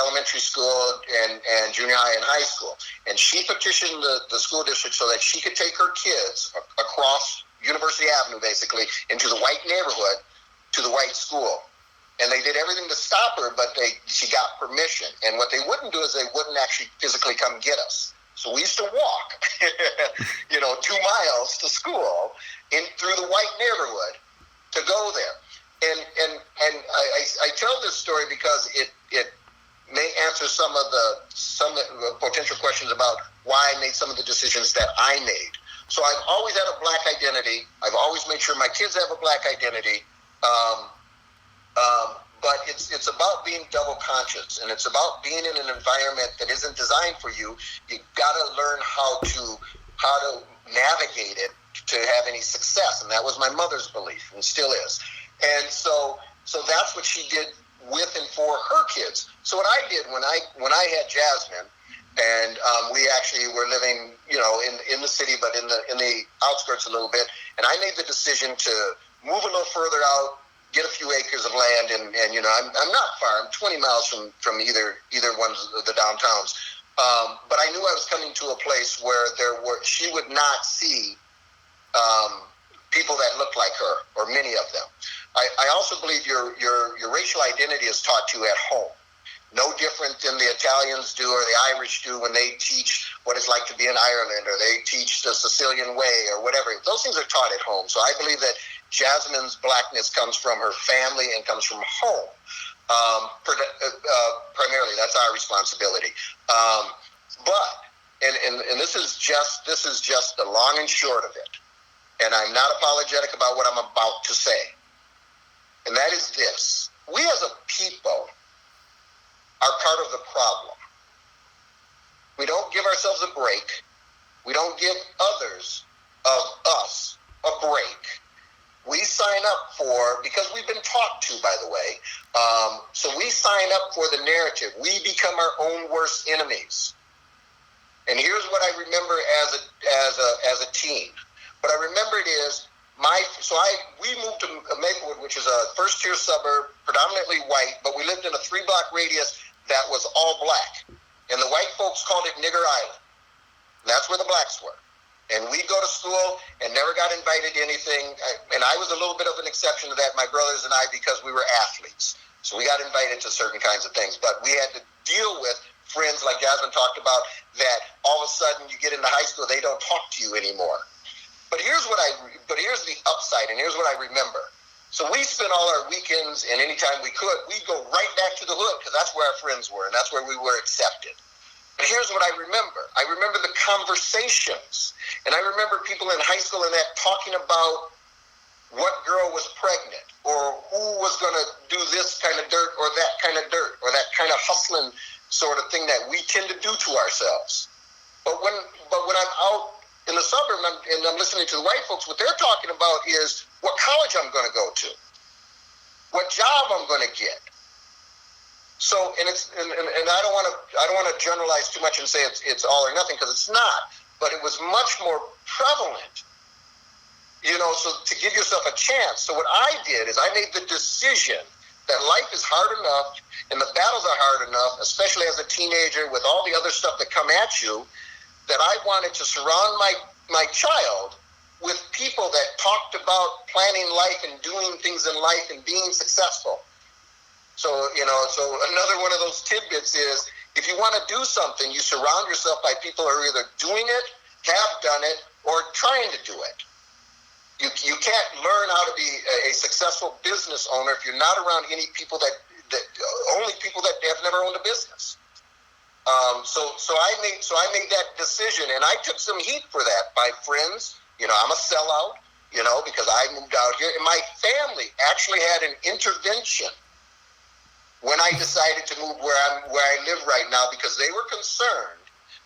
elementary school and junior high and high school, and she petitioned the school district so that she could take her kids across University Avenue, basically, into the white neighborhood to the white school. And they did everything to stop her, but she got permission. And what they wouldn't do is they wouldn't actually physically come get us. So we used to walk, 2 miles to school through the white neighborhood to go there. And I tell this story because it may answer some of the potential questions about why I made some of the decisions that I made. So I've always had a black identity. I've always made sure my kids have a black identity. But it's about being double conscious, and it's about being in an environment that isn't designed for you. You got to learn how to navigate it to have any success, and that was my mother's belief, and still is. And so that's what she did with and for her kids. So what I did when I had Jasmine, and we actually were living, in the city, but in the outskirts a little bit, and I made the decision to move a little further out, get a few acres of land, and I'm not far. I'm 20 miles from either one of the downtowns. But I knew I was coming to a place where she would not see people that looked like her, or many of them. I also believe your racial identity is taught to you at home. No different than the Italians do or the Irish do when they teach what it's like to be in Ireland, or they teach the Sicilian way or whatever. Those things are taught at home. So I believe that Jasmine's blackness comes from her family and comes from home. Primarily, that's our responsibility. And this is just the long and short of it. And I'm not apologetic about what I'm about to say. And that is this: we as a people are part of the problem. We don't give ourselves a break. We don't give others of us a break. We sign up for, because we've been taught to, by the way, so we sign up for the narrative. We become our own worst enemies. And here's what I remember as a teen. What I remembered is we moved to Maplewood, which is a first-tier suburb, predominantly white, but we lived in a 3-block radius that was all black. And the white folks called it Nigger Island. That's where the blacks were. And we'd go to school and never got invited to anything. And I was a little bit of an exception to that, my brothers and I, because we were athletes. So we got invited to certain kinds of things. But we had to deal with friends, like Jasmine talked about, that all of a sudden you get into high school, they don't talk to you anymore. But here's the upside, and here's what I remember. So we spent all our weekends, and anytime we could, we'd go right back to the hood, because that's where our friends were, and that's where we were accepted. But here's what I remember. I remember the conversations, and I remember people in high school and that talking about what girl was pregnant, or who was going to do this kind of dirt, or that kind of dirt, or that kind of hustling sort of thing that we tend to do to ourselves. But when I'm out in the suburb and I'm listening to the white folks, what they're talking about is what college I'm going to go to, what job I'm going to get. So, and I don't want to generalize too much and say it's all or nothing, because it's not. But it was much more prevalent, So to give yourself a chance. So what I did is I made the decision that life is hard enough and the battles are hard enough, especially as a teenager with all the other stuff that come at you, that I wanted to surround my child with people that talked about planning life and doing things in life and being successful. So another one of those tidbits is, if you want to do something, you surround yourself by people who are either doing it, have done it, or trying to do it. You can't learn how to be a successful business owner if you're not around any people that only people that have never owned a business. So I made that decision, and I took some heat for that by friends. I'm a sellout, because I moved out here, and my family actually had an intervention when I decided to move where I live right now, because they were concerned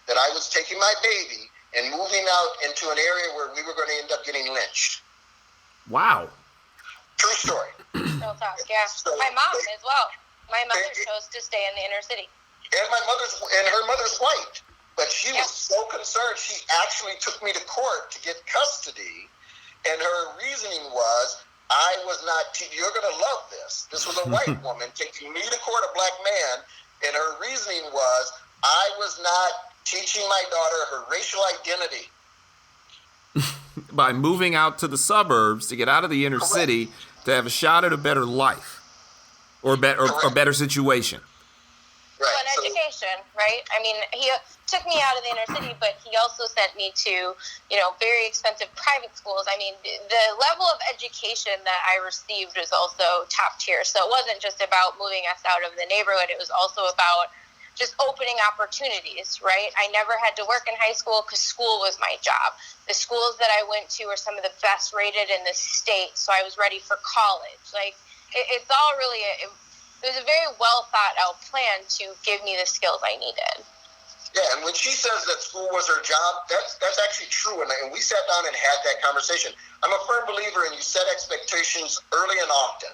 that I was taking my baby and moving out into an area where we were going to end up getting lynched. Wow. True story. Real talk, yeah. So my mom as well. My mother chose to stay in the inner city. And her mother's white. But she was so concerned, she actually took me to court to get custody. And her reasoning was, I was not, you're going to love this. This was a white woman taking me to court, a black man. And her reasoning was, I was not teaching my daughter her racial identity. By moving out to the suburbs to get out of the inner city to have a shot at a better life or better situation. Right. Well, an education. education, right? I mean, he took me out of the inner city, but he also sent me to, very expensive private schools. I mean, the level of education that I received was also top tier. So it wasn't just about moving us out of the neighborhood. It was also about just opening opportunities, right? I never had to work in high school because school was my job. The schools that I went to were some of the best rated in the state, so I was ready for college. Like, it's all really, it was a very well thought out plan to give me the skills I needed. Yeah, and when she says that school was her job, that's actually true. And we sat down and had that conversation. I'm a firm believer in you set expectations early and often.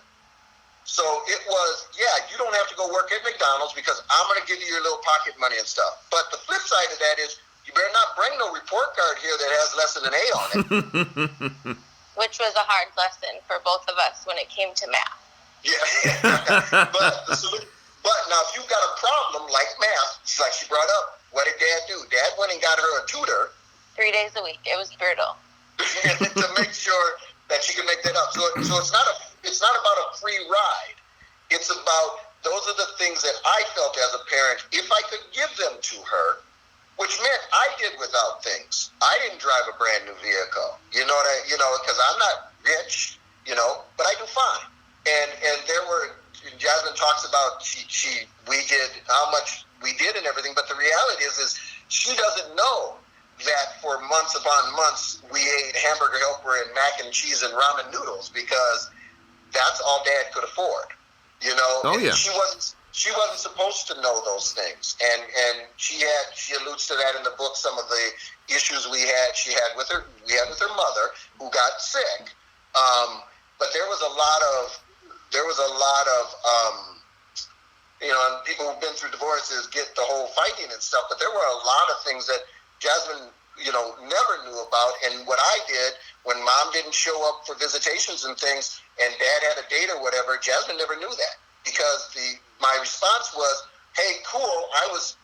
So it was, you don't have to go work at McDonald's because I'm going to give you your little pocket money and stuff. But the flip side of that is you better not bring no report card here that has less than an A on it. Which was a hard lesson for both of us when it came to math. Yeah. But now if you've got a problem like math, like she brought up, what did Dad do? Dad went and got her a tutor. 3 days a week. It was brutal. To make sure that she can make that up. So it's not about a free ride. It's about, those are the things that I felt as a parent, if I could give them to her, which meant I did without things. I didn't drive a brand new vehicle, because I'm not rich, but I do fine. And there were, Jasmine talks about we did how much we did and everything, but the reality is she doesn't know that for months upon months we ate hamburger helper and mac and cheese and ramen noodles because that's all Dad could afford, Oh, yeah. She wasn't supposed to know those things, and she alludes to that in the book. Some of the issues we had with her mother who got sick, but there was a lot of and people who've been through divorces get the whole fighting and stuff, but there were a lot of things that Jasmine never knew about. And what I did when Mom didn't show up for visitations and things and Dad had a date or whatever, Jasmine never knew that because my response was, hey, cool,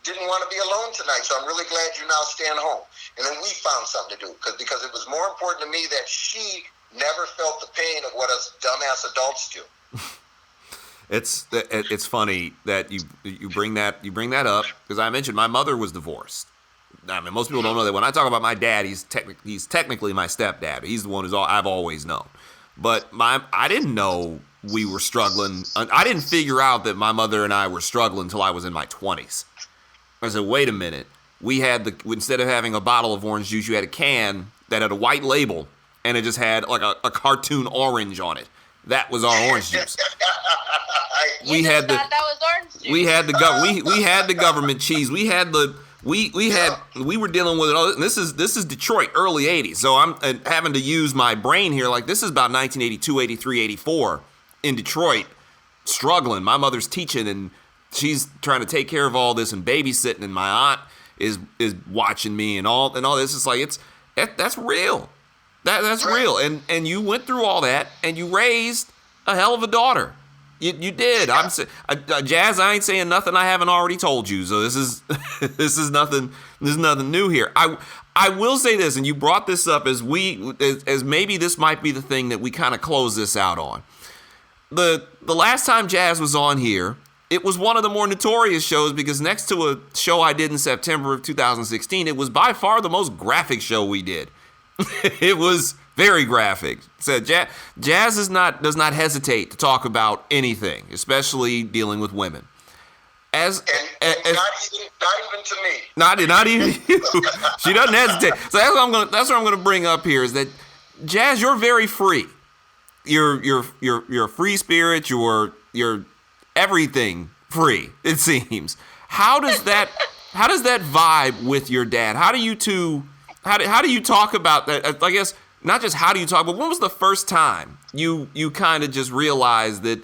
didn't want to be alone tonight, so I'm really glad you're now staying home. And then we found something to do because it was more important to me that she never felt the pain of what us dumbass adults do. It's funny that you bring that up because I mentioned my mother was divorced. I mean, most people don't know that when I talk about my dad, he's technically my stepdad. He's the one I've always known. But I didn't know we were struggling. I didn't figure out that my mother and I were struggling until I was in my 20s. I said, wait a minute. Instead of having a bottle of orange juice, you had a can that had a white label and it just had like a cartoon orange on it. That was our orange juice. We had the government cheese. We were dealing with it. And this is Detroit, early 80s. So I'm having to use my brain here. Like this is about 1982, 83, 84 in Detroit, struggling. My mother's teaching and she's trying to take care of all this and babysitting, and my aunt is watching me and all this. It's like that's real. That's real. And you went through all that and you raised a hell of a daughter. You did. Jazz, I ain't saying nothing I haven't already told you. So this is nothing new here. I will say this, and you brought this up as maybe this might be the thing that we kind of close this out on. The last time Jazz was on here, it was one of the more notorious shows because next to a show I did in September of 2016, it was by far the most graphic show we did. It was very graphic. So Jazz does not hesitate to talk about anything, especially dealing with women. Not even to me. Not even you. She doesn't hesitate. So that's what I'm gonna bring up here is that Jazz, you're very free. You're a free spirit. You're everything free. It seems. How does that vibe with your dad? How do you two? How do you talk about that? I guess not just how do you talk, but when was the first time you kind of just realized that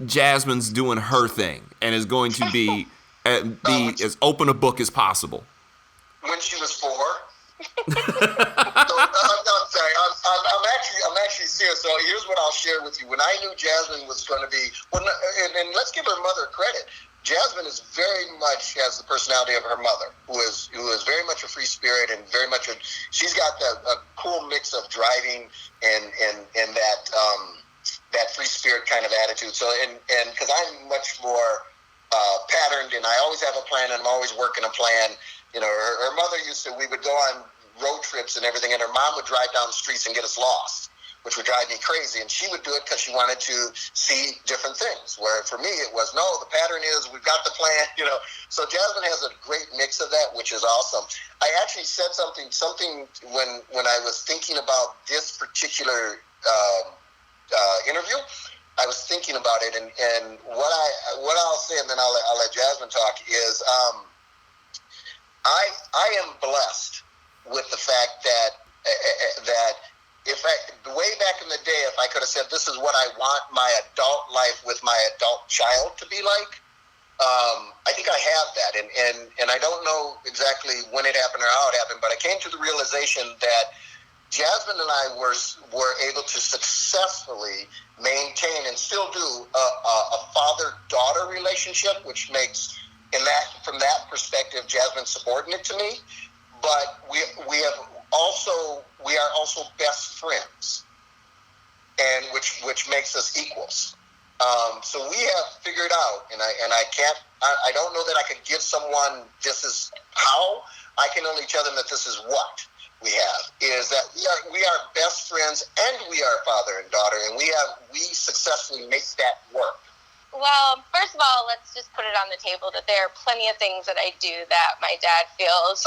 Jasmine's doing her thing and is going to be as open a book as possible? When she was 4. I'm sorry. I'm actually serious. So here's what I'll share with you. When I knew Jasmine was going to be, and let's give her mother credit. Jasmine is very much has the personality of her mother, who is very much a free spirit and very much she's got a cool mix of driving and that free spirit kind of attitude. So and because I'm much more patterned, and I always have a plan, and I'm always working a plan. You know, her mother we would go on road trips and everything, and her mom would drive down the streets and get us lost, which would drive me crazy. And she would do it because she wanted to see different things. Where for me, it was, no, the pattern is we've got the plan, you know. So Jasmine has a great mix of that, which is awesome. I actually said something when I was thinking about this particular interview. I was thinking about it, and what I'll say, and then I'll let Jasmine talk, is I am blessed with the fact that way back in the day, if I could have said this is what I want my adult life with my adult child to be like, I think I have that, and I don't know exactly when it happened or how it happened, but I came to the realization that Jasmine and I were able to successfully maintain and still do a father-daughter relationship, which makes, from that perspective, Jasmine subordinate to me. But we are also best friends, and which makes us equals. So we have figured out, and I don't know that I could give someone this is how. I can only tell them that this is what we have, is that we are best friends, and we are father and daughter, and we successfully make that work. Well, first of all, let's just put it on the table that there are plenty of things that I do that my dad feels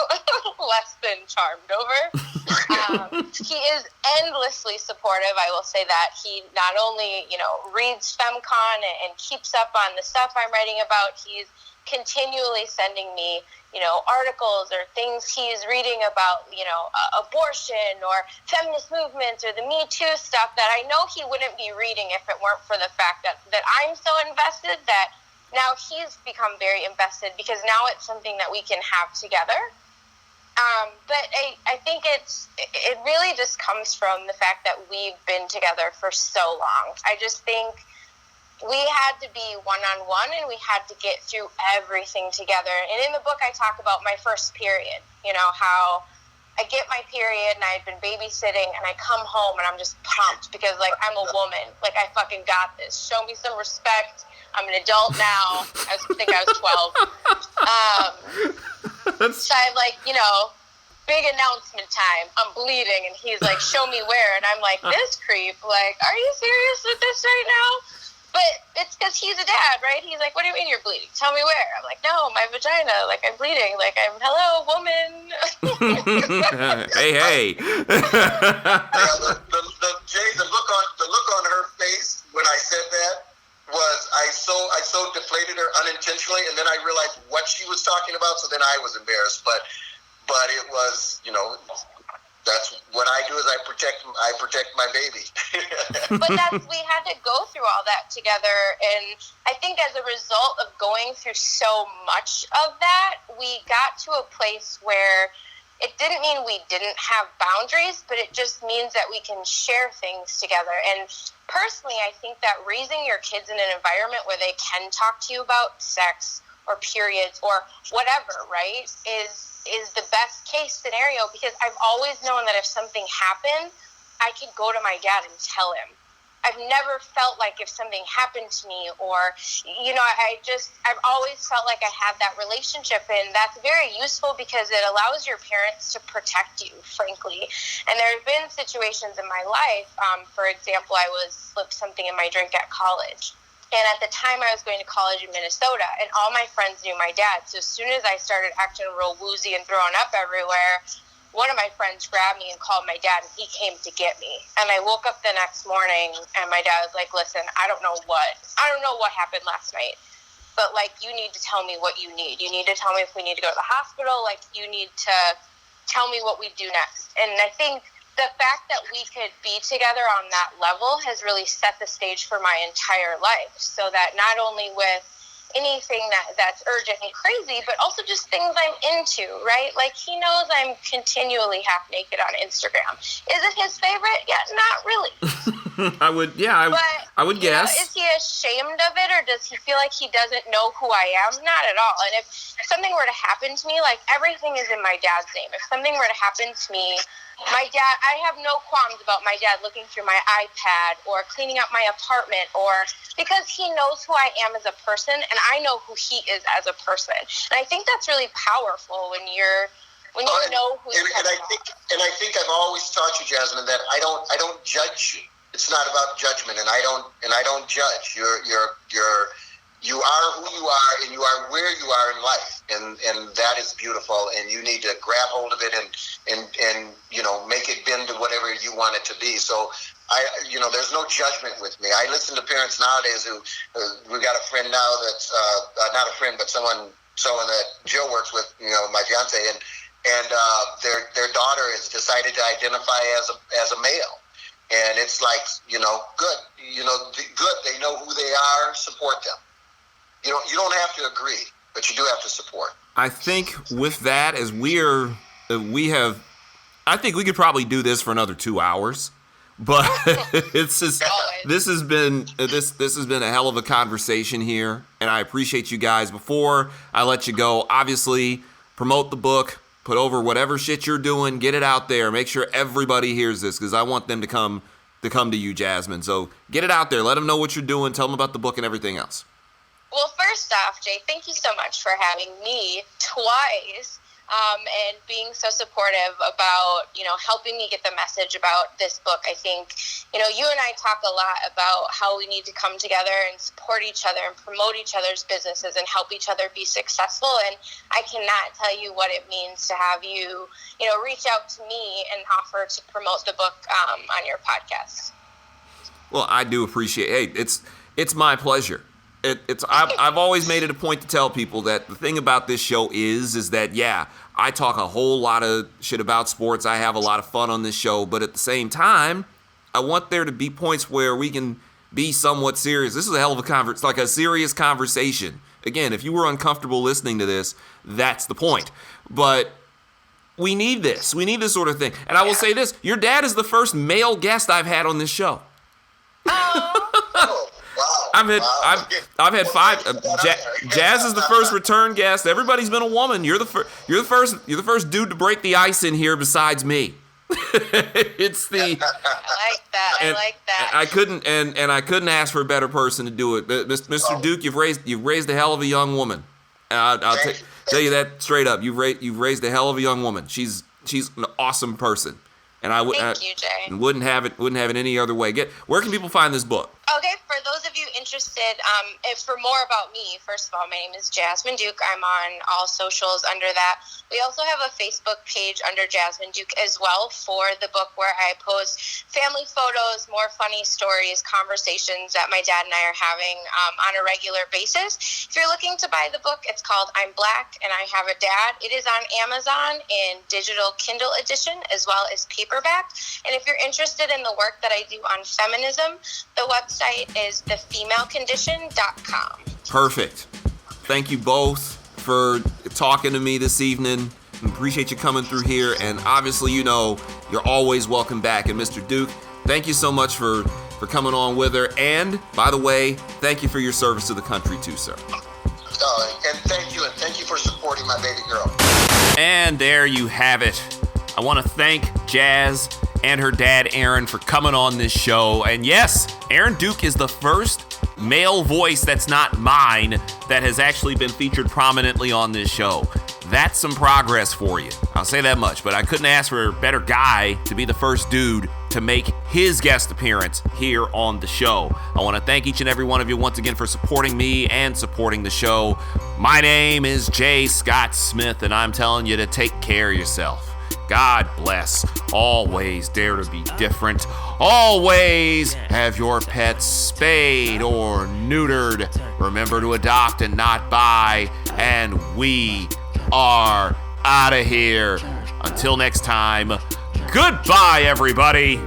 less than charmed over. He is endlessly supportive. I will say that. He not only, reads FemCon and keeps up on the stuff I'm writing about, he's continually sending me, articles or things he's reading about, abortion or feminist movements or the Me Too stuff that I know he wouldn't be reading if it weren't for the fact that I'm so invested, that now he's become very invested because now it's something that we can have together. But I think it really just comes from the fact that we've been together for so long. I just think we had to be one-on-one, and we had to get through everything together. And in the book, I talk about my first period, how I get my period, and I had been babysitting, and I come home, and I'm just pumped because, I'm a woman. I fucking got this. Show me some respect. I'm an adult now. I think I was 12. So I have, big announcement time. I'm bleeding, and he's like, show me where. And I'm like, this creep, are you serious with this right now? But it's because he's a dad, right? He's like, what do you mean you're bleeding? Tell me where. I'm like, no, my vagina. I'm bleeding. Hello, woman. Hey. Jay, the look on her face when I said that was I so deflated her unintentionally, and then I realized what she was talking about. So then I was embarrassed, but it was, that's what I do, is I protect my baby. But we had to go through all that together, and I think as a result of going through so much of that, we got to a place where it didn't mean we didn't have boundaries, but it just means that we can share things together. And personally, I think that raising your kids in an environment where they can talk to you about sex or periods or whatever, right, is the best case scenario, because I've always known that if something happened, I could go to my dad and tell him. I've never felt like if something happened to me or, I've always felt like I had that relationship, and that's very useful because it allows your parents to protect you, frankly. And there have been situations in my life, for example, I slipped something in my drink at college. And at the time, I was going to college in Minnesota, and all my friends knew my dad. So as soon as I started acting real woozy and throwing up everywhere, one of my friends grabbed me and called my dad, and he came to get me. And I woke up the next morning, and my dad was like, listen, I don't know what happened last night, but, you need to tell me what you need. You need to tell me if we need to go to the hospital. You need to tell me what we do next. And I think the fact that we could be together on that level has really set the stage for my entire life, so that not only with anything that's urgent and crazy, but also just things I'm into, right? He knows I'm continually half naked on Instagram. Is it his favorite? Yeah, not really. I would guess. Is he ashamed of it, or does he feel like he doesn't know who I am? Not at all. And if something were to happen to me, like, everything is in my dad's name. If something were to happen to me, my dad, I have no qualms about my dad looking through my iPad or cleaning up my apartment, or because he knows who I am as a person, and I know who he is as a person. And I think that's really powerful when you know who you're and I think I've always taught you, Jasmine, that I don't judge you. It's not about judgment, and I don't judge. You are who you are, and you are where you are in life, and that is beautiful. And you need to grab hold of it and make it bend to whatever you want it to be. So there's no judgment with me. I listen to parents nowadays who we got a friend now that's not a friend, but someone that Jill works with, my fiance, and their daughter has decided to identify as a male. And it's like, good. Good. They know who they are. Support them. You don't have to agree, but you do have to support. I think with that, as I think we could probably do this for another 2 hours, but this has been a hell of a conversation here, and I appreciate you guys. Before I let you go, obviously promote the book. Put over whatever shit you're doing, get it out there, make sure everybody hears this, because I want them to come to you, Jasmine. So get it out there, let them know what you're doing, tell them about the book and everything else. Well, first off, Jay, thank you so much for having me twice, and being so supportive about, helping me get the message about this book. I think, you and I talk a lot about how we need to come together and support each other and promote each other's businesses and help each other be successful. And I cannot tell you what it means to have you, reach out to me and offer to promote the book on your podcast. Well, I do appreciate it. Hey, it's my pleasure. I've always made it a point to tell people that the thing about this show is that, yeah, I talk a whole lot of shit about sports. I have a lot of fun on this show, but at the same time, I want there to be points where we can be somewhat serious. This is a hell of a like a serious conversation. Again, if you were uncomfortable listening to this, that's the point. But we need this. We need this sort of thing. And I will say this, your dad is the first male guest I've had on this show. I've had 5. Jazz is the first return guest. Everybody's been a woman. You're the first dude to break the ice in here besides me. It's the. I like that. I couldn't ask for a better person to do it. Mr. Duke, you've raised a hell of a young woman. I'll tell you that straight up. You've raised a hell of a young woman. She's an awesome person. And Thank you, Jay. Wouldn't have it any other way. Where can people find this book? Okay, for those of you interested, for more about me, first of all, my name is Jazmine Duke. I'm on all socials under that. We also have a Facebook page under Jazmine Duke as well for the book, where I post family photos, more funny stories, conversations that my dad and I are having on a regular basis. If you're looking to buy the book, it's called I'm Black and I Have a Dad. It is on Amazon in digital Kindle edition as well as paperback. And if you're interested in the work that I do on feminism, the website is thefemalecondition.com. Perfect. Thank you both for talking to me this evening. Appreciate you coming through here. And obviously, you're always welcome back. And Mr. Duke, thank you so much for coming on with her. And by the way, thank you for your service to the country too, sir. And thank you for supporting my baby girl. And there you have it. I want to thank Jazz and her dad, Aaron, for coming on this show. And yes, Aaron Duke is the first male voice that's not mine that has actually been featured prominently on this show. That's some progress for you. I'll say that much, but I couldn't ask for a better guy to be the first dude to make his guest appearance here on the show. I want to thank each and every one of you once again for supporting me and supporting the show. My name is J. Scott Smith, and I'm telling you to take care of yourself. God bless. Always dare to be different. Always have your pets spayed or neutered. Remember to adopt and not buy. And we are out of here. Until next time, goodbye, everybody.